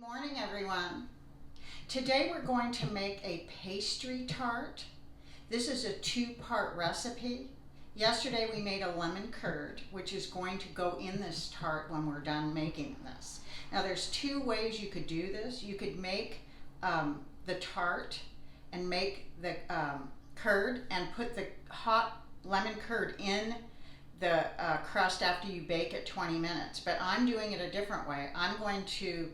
Morning, everyone. Today we're going to make a pastry tart. This is a two-part recipe. Yesterday we made a lemon curd, which is going to go in this tart when we're done making this. Now there's two ways you could do this. You could make the tart and make the curd and put the hot lemon curd in the crust after you bake it 20 minutes. But I'm doing it a different way. I'm going to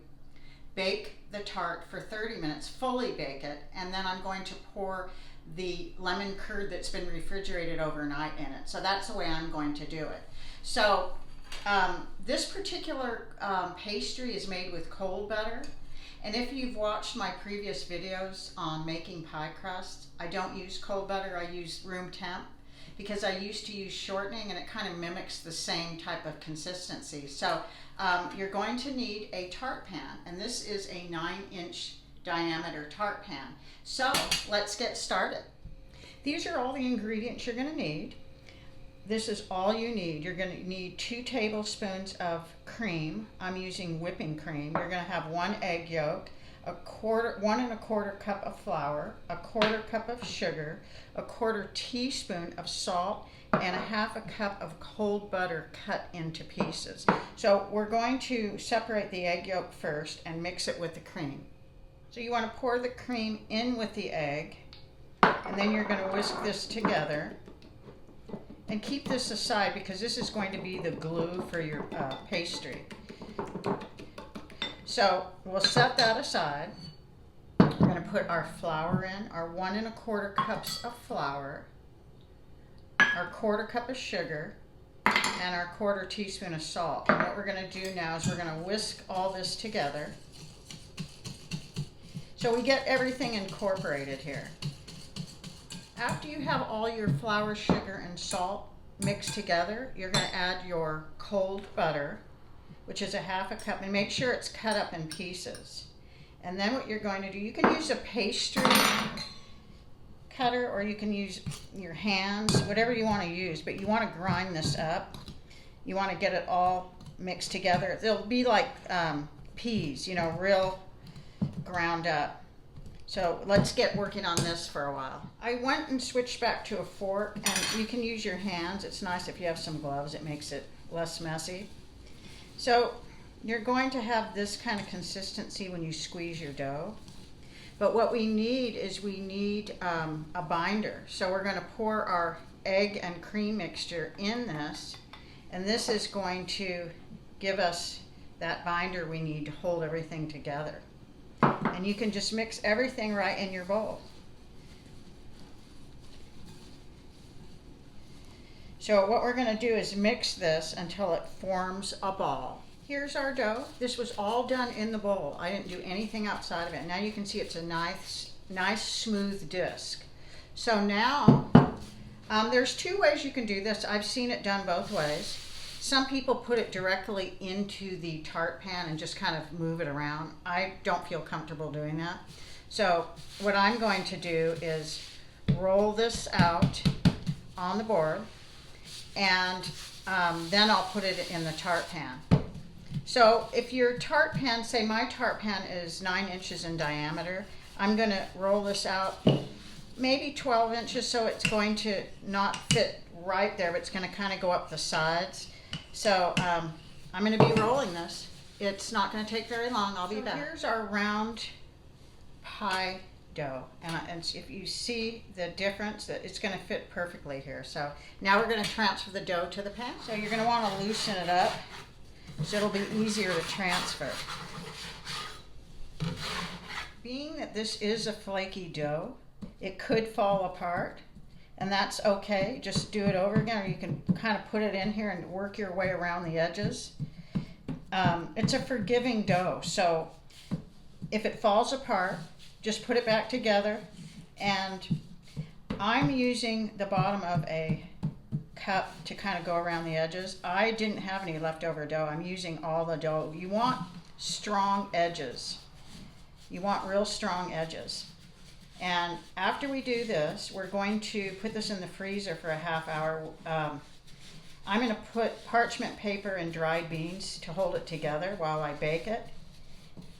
bake the tart for 30 minutes, fully bake it, and then I'm going to pour the lemon curd that's been refrigerated overnight in it. So that's the way I'm going to do it. So this particular pastry is made with cold butter. And if you've watched my previous videos on making pie crust, I don't use cold butter, I use room temp, because I used to use shortening and it kind of mimics the same type of consistency. So you're going to need a tart pan, and this is a 9-inch diameter tart pan. So let's get started. These are all the ingredients you're going to need. This is all you need. You're going to need 2 tablespoons of cream. I'm using whipping cream. You're going to have 1 egg yolk, 1 1/4 cup of flour, 1/4 cup of sugar, 1/4 teaspoon of salt, and 1/2 cup of cold butter cut into pieces. So we're going to separate the egg yolk first and mix it with the cream. So you want to pour the cream in with the egg, and then you're going to whisk this together. And keep this aside because this is going to be the glue for your pastry. So we'll set that aside. We're going to put our flour in, our 1 1/4 cups of flour, our 1/4 cup of sugar, and our 1/4 teaspoon of salt. And what we're going to do now is we're going to whisk all this together so we get everything incorporated here. After you have all your flour, sugar, and salt mixed together, you're going to add your cold butter, which is 1/2 cup, and make sure it's cut up in pieces. And then what you're going to do, you can use a pastry cutter or you can use your hands, whatever you want to use, but you want to grind this up. You want to get it all mixed together. They'll be like peas, you know, real ground up. So let's get working on this for a while. I went and switched back to a fork, and you can use your hands. It's nice if you have some gloves, it makes it less messy. So you're going to have this kind of consistency when you squeeze your dough. But what we need is a binder. So we're going to pour our egg and cream mixture in this, and this is going to give us that binder we need to hold everything together. And you can just mix everything right in your bowl. So what we're going to do is mix this until it forms a ball. Here's our dough. This was all done in the bowl. I didn't do anything outside of it. Now you can see it's a nice smooth disc. So now there's 2 ways you can do this. I've seen it done both ways. Some people put it directly into the tart pan and just kind of move it around. I don't feel comfortable doing that. So what I'm going to do is roll this out on the board, and then I'll put it in the tart pan. So if your tart pan, say my tart pan is 9 inches in diameter, I'm going to roll this out maybe 12 inches, so it's going to not fit right there, but it's going to kind of go up the sides. So I'm going to be rolling this. It's not going to take very long. I'll be back. Here's our round pie dough, and if you see the difference, that it's going to fit perfectly here. So now we're going to transfer the dough to the pan. So you're going to want to loosen it up so it'll be easier to transfer. Being that this is a flaky dough, it could fall apart. And that's okay. Just do it over again, or you can kind of put it in here and work your way around the edges. It's a forgiving dough, so if it falls apart, just put it back together. And I'm using the bottom of a cup to kind of go around the edges. I didn't have any leftover dough. I'm using all the dough. You want strong edges. You want real strong edges. And after we do this, we're going to put this in the freezer for a ½ hour. I'm going to put parchment paper and dried beans to hold it together while I bake it.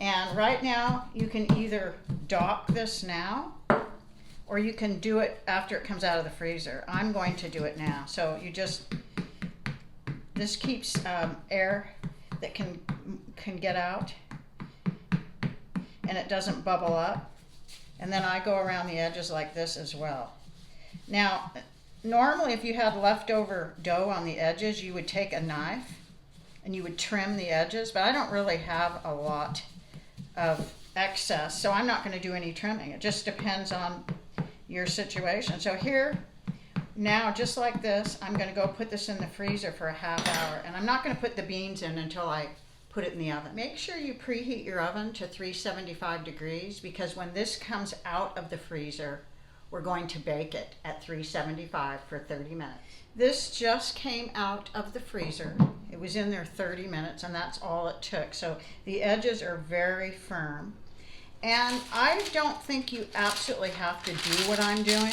And right now you can either dock this now or you can do it after it comes out of the freezer. I'm going to do it now. So you just, this keeps air that can get out, and it doesn't bubble up. And then I go around the edges like this as well. Now, normally if you had leftover dough on the edges, you would take a knife and you would trim the edges, but I don't really have a lot of excess, so I'm not going to do any trimming. It just depends on your situation. So here, now just like this, I'm going to go put this in the freezer for a half hour, and I'm not going to put the beans in until I put it in the oven. Make sure you preheat your oven to 375 degrees, because when this comes out of the freezer, we're going to bake it at 375 for 30 minutes. This just came out of the freezer. It was in there 30 minutes, and that's all it took. So the edges are very firm. And I don't think you absolutely have to do what I'm doing,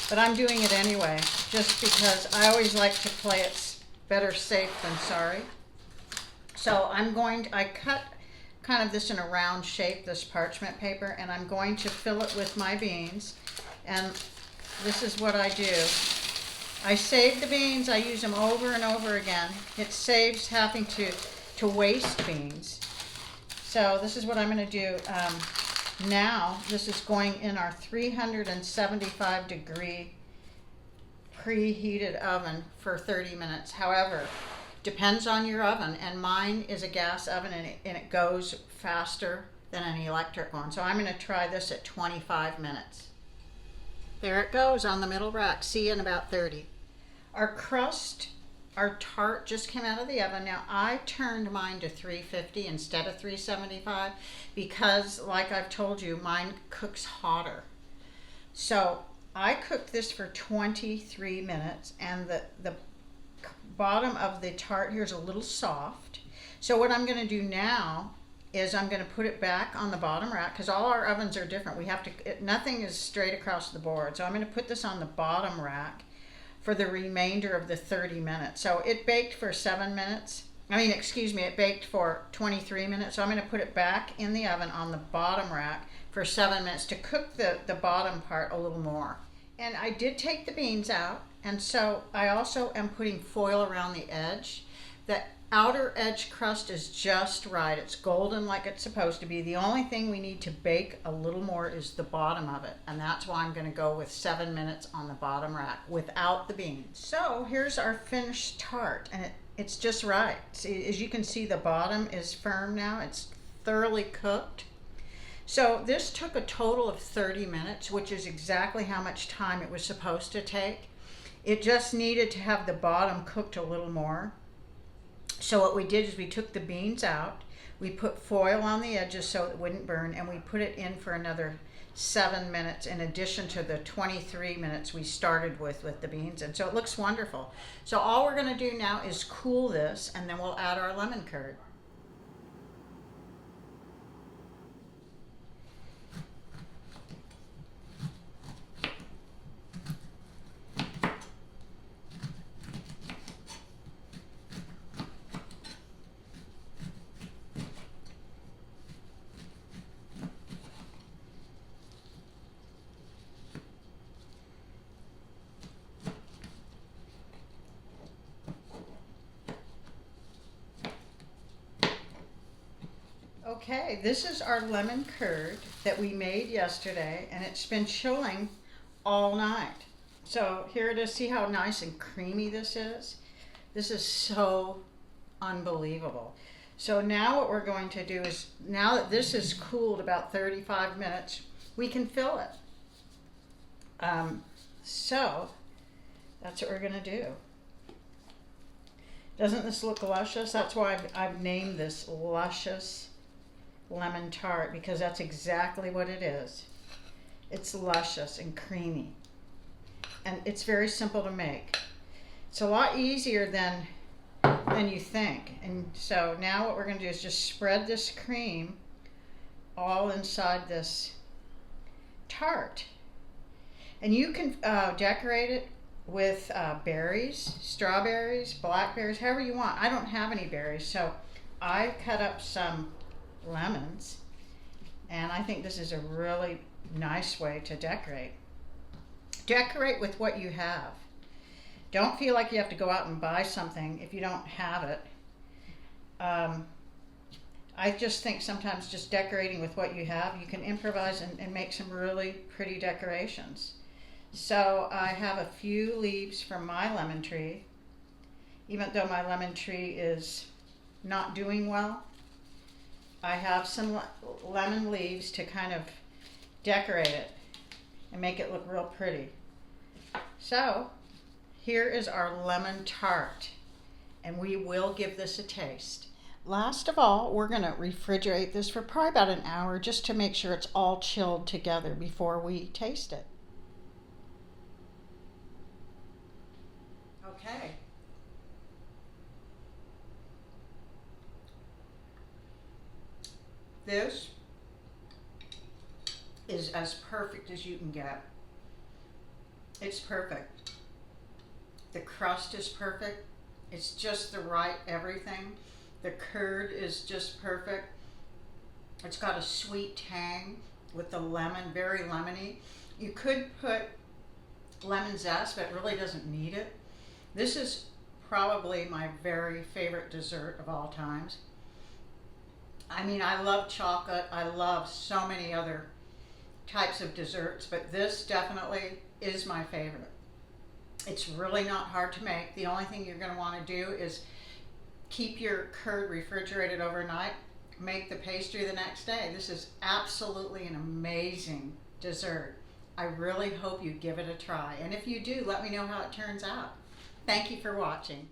but I'm doing it anyway, just because I always like to play it better safe than sorry. So I cut kind of this in a round shape, this parchment paper, and I'm going to fill it with my beans. And this is what I do. I save the beans. I use them over and over again. It saves having to waste beans. So this is what I'm going to do. Now this is going in our 375 degree preheated oven for 30 minutes. However, depends on your oven, and mine is a gas oven, and it goes faster than an electric one. So I'm going to try this at 25 minutes. There it goes on the middle rack. See you in about 30. Our crust, our tart just came out of the oven. Now I turned mine to 350 instead of 375 because, like I've told you, mine cooks hotter. So I cooked this for 23 minutes, and the bottom of the tart here is a little soft. So what I'm going to do now is I'm going to put it back on the bottom rack, because all our ovens are different. Nothing is straight across the board. So I'm going to put this on the bottom rack for the remainder of the 30 minutes. So it baked for 7 minutes. It baked for 23 minutes. So I'm going to put it back in the oven on the bottom rack for 7 minutes to cook the bottom part a little more. And I did take the beans out, and so I also am putting foil around the edge. The outer edge crust is just right. It's golden like it's supposed to be. The only thing we need to bake a little more is the bottom of it, and that's why I'm going to go with 7 minutes on the bottom rack without the beans. So here's our finished tart, and it's just right. See, as you can see, the bottom is firm now. It's thoroughly cooked. So this took a total of 30 minutes, which is exactly how much time it was supposed to take. It just needed to have the bottom cooked a little more. So what we did is we took the beans out, we put foil on the edges so it wouldn't burn, and we put it in for another 7 minutes in addition to the 23 minutes we started with the beans. And so it looks wonderful. So all we're going to do now is cool this, and then we'll add our lemon curd. Okay, this is our lemon curd that we made yesterday, and it's been chilling all night. So here it is. See how nice and creamy this is? This is so unbelievable. So now what we're going to do is, now that this is cooled about 35 minutes, we can fill it. So that's what we're going to do. Doesn't this look luscious? That's why I've named this Luscious Lemon Tart, because that's exactly what it is. It's luscious and creamy, and it's very simple to make. It's a lot easier than you think. And so now what we're going to do is just spread this cream all inside this tart, and you can decorate it with berries, strawberries, blackberries, however you want. I don't have any berries, so I cut up some lemons. And I think this is a really nice way to decorate. Decorate with what you have. Don't feel like you have to go out and buy something if you don't have it. I just think sometimes just decorating with what you have, you can improvise and make some really pretty decorations. So I have a few leaves from my lemon tree. Even though my lemon tree is not doing well, I have some lemon leaves to kind of decorate it and make it look real pretty. So here is our lemon tart, and we will give this a taste. Last of all, we're going to refrigerate this for probably about an hour just to make sure it's all chilled together before we taste it. Okay. This is as perfect as you can get. It's perfect. The crust is perfect. It's just the right everything. The curd is just perfect. It's got a sweet tang with the lemon, very lemony. You could put lemon zest, but it really doesn't need it. This is probably my very favorite dessert of all times. I mean, I love chocolate. I love so many other types of desserts, but this definitely is my favorite. It's really not hard to make. The only thing you're going to want to do is keep your curd refrigerated overnight. Make the pastry the next day. This is absolutely an amazing dessert. I really hope you give it a try. And if you do, let me know how it turns out. Thank you for watching.